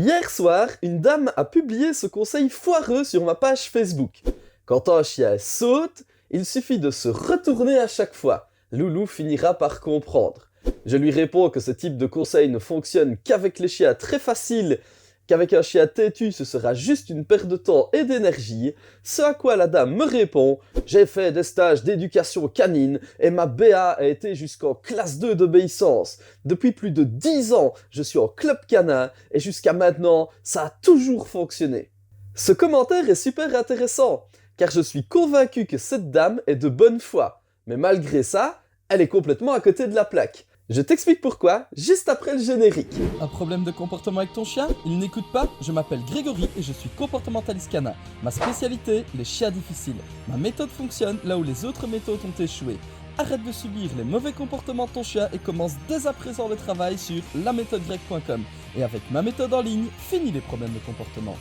Hier soir, une dame a publié ce conseil foireux sur ma page Facebook. Quand un chien saute, il suffit de se retourner à chaque fois. Loulou finira par comprendre. Je lui réponds que ce type de conseil ne fonctionne qu'avec les chiens très faciles, qu'avec un chien têtu ce sera juste une perte de temps et d'énergie, ce à quoi la dame me répond « J'ai fait des stages d'éducation canine et ma BA a été jusqu'en classe 2 d'obéissance. Depuis plus de 10 ans, je suis en club canin et jusqu'à maintenant, ça a toujours fonctionné. » Ce commentaire est super intéressant, car je suis convaincu que cette dame est de bonne foi. Mais malgré ça, elle est complètement à côté de la plaque. Je t'explique pourquoi, juste après le générique. Un problème de comportement avec ton chien? Il n'écoute pas? Je m'appelle Grégory et je suis comportementaliste canin. Ma spécialité, les chiens difficiles. Ma méthode fonctionne là où les autres méthodes ont échoué. Arrête de subir les mauvais comportements de ton chien et commence dès à présent le travail sur laméthodegreg.com. Et avec ma méthode en ligne, finis les problèmes de comportement.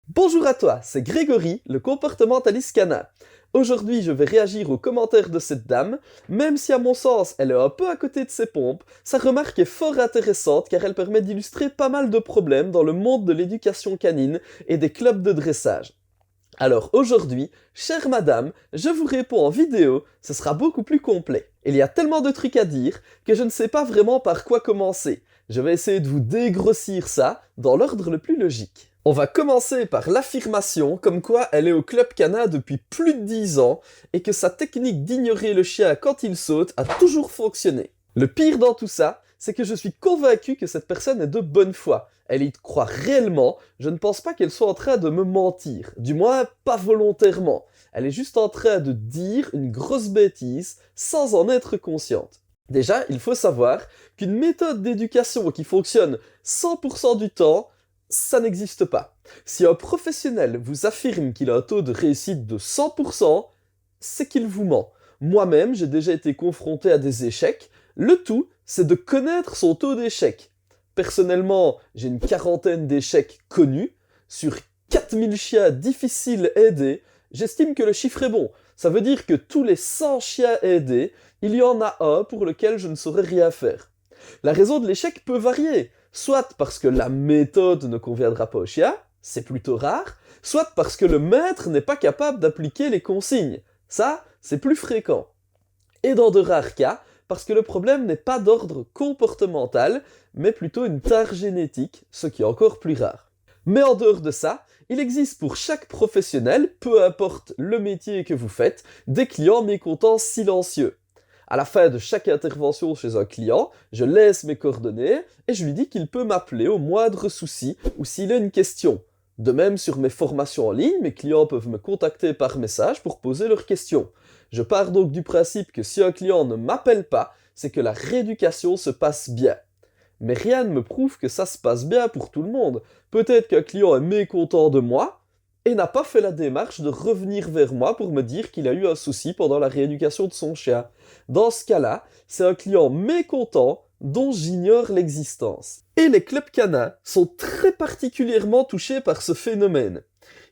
Bonjour à toi, c'est Grégory, le comportementaliste canin. Aujourd'hui, je vais réagir aux commentaires de cette dame, même si à mon sens, elle est un peu à côté de ses pompes. Sa remarque est fort intéressante car elle permet d'illustrer pas mal de problèmes dans le monde de l'éducation canine et des clubs de dressage. Alors aujourd'hui, chère madame, je vous réponds en vidéo, ce sera beaucoup plus complet. Il y a tellement de trucs à dire que je ne sais pas vraiment par quoi commencer. Je vais essayer de vous dégrossir ça dans l'ordre le plus logique. On va commencer par l'affirmation comme quoi elle est au club canin depuis plus de 10 ans et que sa technique d'ignorer le chien quand il saute a toujours fonctionné. Le pire dans tout ça, c'est que je suis convaincu que cette personne est de bonne foi. Elle y croit réellement, je ne pense pas qu'elle soit en train de me mentir, du moins pas volontairement. Elle est juste en train de dire une grosse bêtise sans en être consciente. Déjà, il faut savoir qu'une méthode d'éducation qui fonctionne 100% du temps, ça n'existe pas. Si un professionnel vous affirme qu'il a un taux de réussite de 100%, c'est qu'il vous ment. Moi-même, j'ai déjà été confronté à des échecs. Le tout, c'est de connaître son taux d'échec. Personnellement, j'ai une quarantaine d'échecs connus. Sur 4000 chiens difficiles aidés, j'estime que le chiffre est bon. Ça veut dire que tous les 100 chiens aidés, il y en a un pour lequel je ne saurais rien faire. La raison de l'échec peut varier, soit parce que la méthode ne conviendra pas au chien, c'est plutôt rare, soit parce que le maître n'est pas capable d'appliquer les consignes. Ça, c'est plus fréquent. Et dans de rares cas, parce que le problème n'est pas d'ordre comportemental, mais plutôt une tare génétique, ce qui est encore plus rare. Mais en dehors de ça, il existe pour chaque professionnel, peu importe le métier que vous faites, des clients mécontents silencieux. À la fin de chaque intervention chez un client, je laisse mes coordonnées et je lui dis qu'il peut m'appeler au moindre souci ou s'il a une question. De même, sur mes formations en ligne, mes clients peuvent me contacter par message pour poser leurs questions. Je pars donc du principe que si un client ne m'appelle pas, c'est que la rééducation se passe bien. Mais rien ne me prouve que ça se passe bien pour tout le monde. Peut-être qu'un client est mécontent de moi et n'a pas fait la démarche de revenir vers moi pour me dire qu'il a eu un souci pendant la rééducation de son chien. Dans ce cas-là, c'est un client mécontent dont j'ignore l'existence. Et les clubs canins sont très particulièrement touchés par ce phénomène.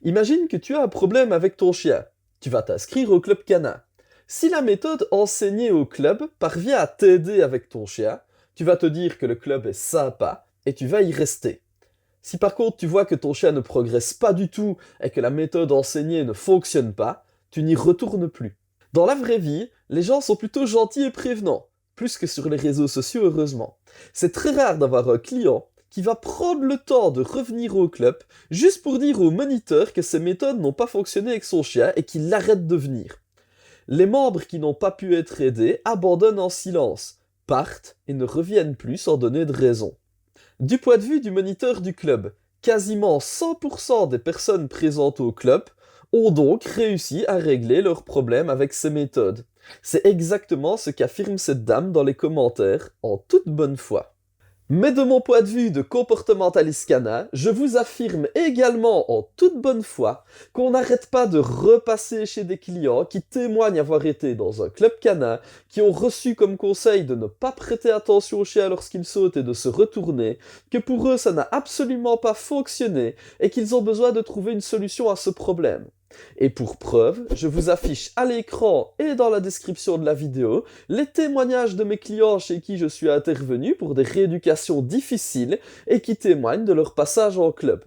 Imagine que tu as un problème avec ton chien. Tu vas t'inscrire au club canin. Si la méthode enseignée au club parvient à t'aider avec ton chien, tu vas te dire que le club est sympa et tu vas y rester. Si par contre tu vois que ton chien ne progresse pas du tout et que la méthode enseignée ne fonctionne pas, tu n'y retournes plus. Dans la vraie vie, les gens sont plutôt gentils et prévenants, plus que sur les réseaux sociaux heureusement. C'est très rare d'avoir un client qui va prendre le temps de revenir au club juste pour dire au moniteur que ses méthodes n'ont pas fonctionné avec son chien et qu'il arrête de venir. Les membres qui n'ont pas pu être aidés abandonnent en silence, partent et ne reviennent plus sans donner de raison. Du point de vue du moniteur du club, quasiment 100% des personnes présentes au club ont donc réussi à régler leurs problèmes avec ces méthodes. C'est exactement ce qu'affirme cette dame dans les commentaires, en toute bonne foi. Mais de mon point de vue de comportementaliste canin, je vous affirme également en toute bonne foi qu'on n'arrête pas de repasser chez des clients qui témoignent avoir été dans un club canin, qui ont reçu comme conseil de ne pas prêter attention au chien lorsqu'il saute et de se retourner, que pour eux ça n'a absolument pas fonctionné et qu'ils ont besoin de trouver une solution à ce problème. Et pour preuve, je vous affiche à l'écran et dans la description de la vidéo les témoignages de mes clients chez qui je suis intervenu pour des rééducations difficiles et qui témoignent de leur passage en club.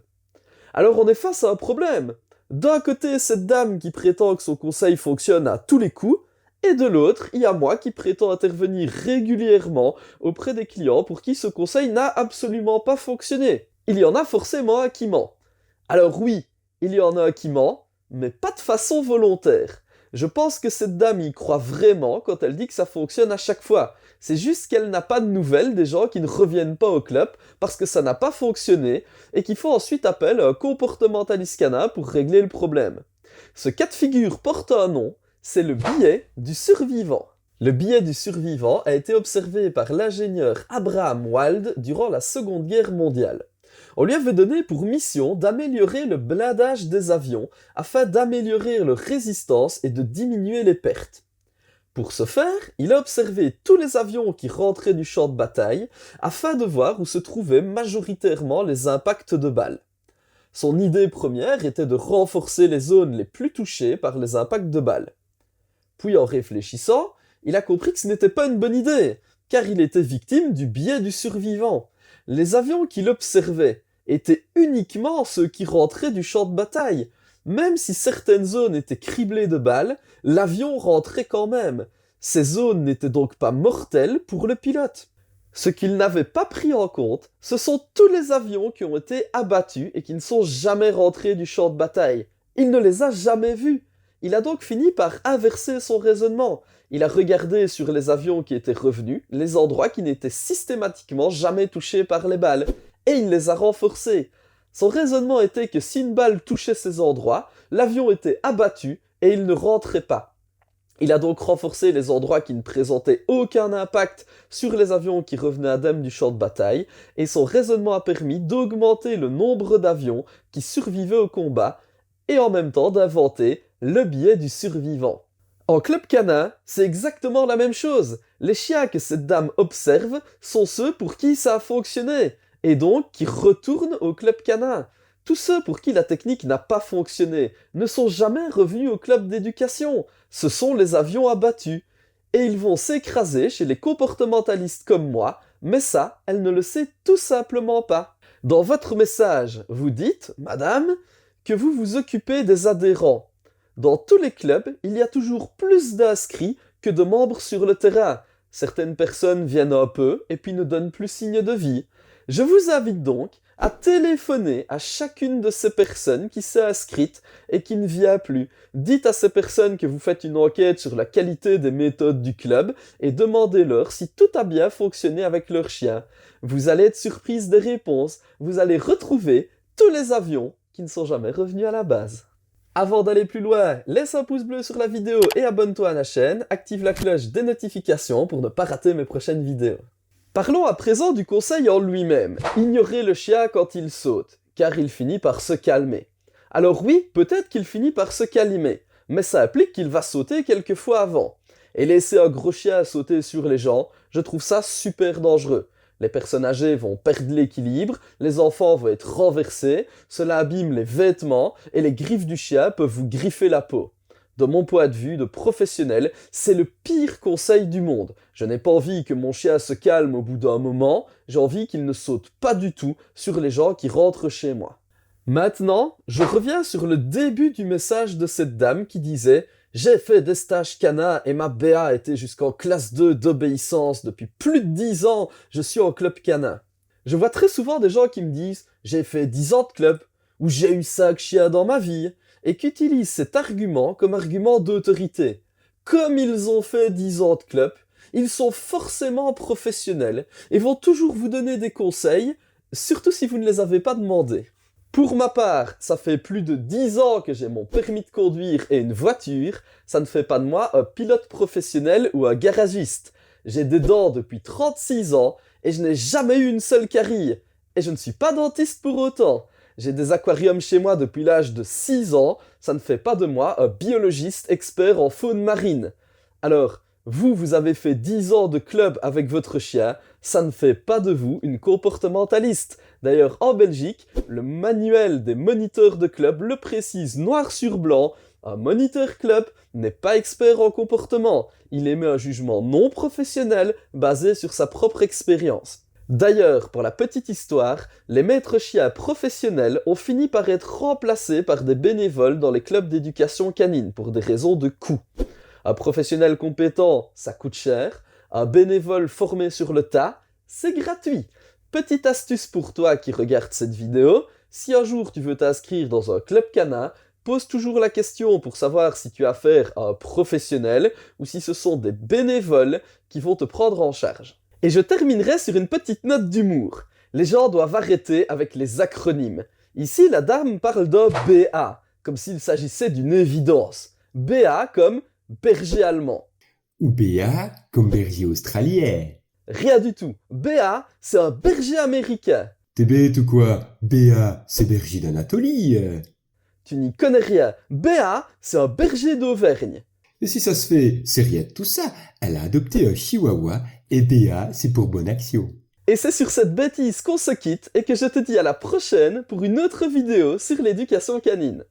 Alors on est face à un problème. D'un côté, cette dame qui prétend que son conseil fonctionne à tous les coups, et de l'autre, il y a moi qui prétends intervenir régulièrement auprès des clients pour qui ce conseil n'a absolument pas fonctionné. Il y en a forcément un qui ment. Alors oui, il y en a un qui ment, mais pas de façon volontaire. Je pense que cette dame y croit vraiment quand elle dit que ça fonctionne à chaque fois. C'est juste qu'elle n'a pas de nouvelles des gens qui ne reviennent pas au club parce que ça n'a pas fonctionné et qu'il faut ensuite appel à un comportementaliste canin pour régler le problème. Ce cas de figure porte un nom, c'est le biais du survivant. Le biais du survivant a été observé par l'ingénieur Abraham Wald durant la Seconde Guerre mondiale. On lui avait donné pour mission d'améliorer le blindage des avions afin d'améliorer leur résistance et de diminuer les pertes. Pour ce faire, il a observé tous les avions qui rentraient du champ de bataille afin de voir où se trouvaient majoritairement les impacts de balles. Son idée première était de renforcer les zones les plus touchées par les impacts de balles. Puis en réfléchissant, il a compris que ce n'était pas une bonne idée, car il était victime du biais du survivant. Les avions qu'il observait étaient uniquement ceux qui rentraient du champ de bataille. Même si certaines zones étaient criblées de balles, l'avion rentrait quand même. Ces zones n'étaient donc pas mortelles pour le pilote. Ce qu'il n'avait pas pris en compte, ce sont tous les avions qui ont été abattus et qui ne sont jamais rentrés du champ de bataille. Il ne les a jamais vus. Il a donc fini par inverser son raisonnement. Il a regardé sur les avions qui étaient revenus, les endroits qui n'étaient systématiquement jamais touchés par les balles, et il les a renforcés. Son raisonnement était que si une balle touchait ces endroits, l'avion était abattu et il ne rentrait pas. Il a donc renforcé les endroits qui ne présentaient aucun impact sur les avions qui revenaient indemnes du champ de bataille, et son raisonnement a permis d'augmenter le nombre d'avions qui survivaient au combat, et en même temps d'inventer le biais du survivant. En club canin, c'est exactement la même chose. Les chiens que cette dame observe sont ceux pour qui ça a fonctionné, et donc qui retournent au club canin. Tous ceux pour qui la technique n'a pas fonctionné ne sont jamais revenus au club d'éducation. Ce sont les avions abattus. Et ils vont s'écraser chez les comportementalistes comme moi, mais ça, elle ne le sait tout simplement pas. Dans votre message, vous dites, madame, que vous vous occupez des adhérents. Dans tous les clubs, il y a toujours plus d'inscrits que de membres sur le terrain. Certaines personnes viennent un peu et puis ne donnent plus signe de vie. Je vous invite donc à téléphoner à chacune de ces personnes qui s'est inscrite et qui ne vient plus. Dites à ces personnes que vous faites une enquête sur la qualité des méthodes du club et demandez-leur si tout a bien fonctionné avec leur chien. Vous allez être surprise des réponses. Vous allez retrouver tous les avions qui ne sont jamais revenus à la base. Avant d'aller plus loin, laisse un pouce bleu sur la vidéo et abonne-toi à la chaîne, active la cloche des notifications pour ne pas rater mes prochaines vidéos. Parlons à présent du conseil en lui-même. Ignorez le chien quand il saute, car il finit par se calmer. Alors oui, peut-être qu'il finit par se calmer, mais ça implique qu'il va sauter quelques fois avant. Et laisser un gros chien sauter sur les gens, je trouve ça super dangereux. Les personnes âgées vont perdre l'équilibre, les enfants vont être renversés, cela abîme les vêtements et les griffes du chien peuvent vous griffer la peau. De mon point de vue de professionnel, c'est le pire conseil du monde. Je n'ai pas envie que mon chien se calme au bout d'un moment, j'ai envie qu'il ne saute pas du tout sur les gens qui rentrent chez moi. Maintenant, je reviens sur le début du message de cette dame qui disait « J'ai fait des stages canins et ma BA était jusqu'en classe 2 d'obéissance. Depuis plus de 10 ans, je suis en club canin. » Je vois très souvent des gens qui me disent « J'ai fait 10 ans de club » ou « J'ai eu 5 chiens dans ma vie » et qui utilisent cet argument comme argument d'autorité. Comme ils ont fait 10 ans de club, ils sont forcément professionnels et vont toujours vous donner des conseils, surtout si vous ne les avez pas demandés. Pour ma part, ça fait plus de 10 ans que j'ai mon permis de conduire et une voiture, ça ne fait pas de moi un pilote professionnel ou un garagiste. J'ai des dents depuis 36 ans et je n'ai jamais eu une seule carie. Et je ne suis pas dentiste pour autant. J'ai des aquariums chez moi depuis l'âge de 6 ans, ça ne fait pas de moi un biologiste expert en faune marine. Alors, vous avez fait 10 ans de club avec votre chien, ça ne fait pas de vous une comportementaliste. D'ailleurs, en Belgique, le manuel des moniteurs de club le précise noir sur blanc, un moniteur club n'est pas expert en comportement, il émet un jugement non professionnel basé sur sa propre expérience. D'ailleurs, pour la petite histoire, les maîtres chiens professionnels ont fini par être remplacés par des bénévoles dans les clubs d'éducation canine pour des raisons de coût. Un professionnel compétent, ça coûte cher. Un bénévole formé sur le tas, c'est gratuit. Petite astuce pour toi qui regarde cette vidéo, si un jour tu veux t'inscrire dans un club canin, pose toujours la question pour savoir si tu as affaire à un professionnel ou si ce sont des bénévoles qui vont te prendre en charge. Et je terminerai sur une petite note d'humour. Les gens doivent arrêter avec les acronymes. Ici, la dame parle d'un BA, comme s'il s'agissait d'une évidence. BA comme berger allemand. Ou BA comme berger australien. Rien du tout. BA, c'est un berger américain. T'es bête ou quoi? BA, c'est berger d'Anatolie. Tu n'y connais rien. BA, c'est un berger d'Auvergne. Et si ça se fait, c'est rien de tout ça. Elle a adopté un chihuahua et BA, c'est pour bonne action. Et c'est sur cette bêtise qu'on se quitte et que je te dis à la prochaine pour une autre vidéo sur l'éducation canine.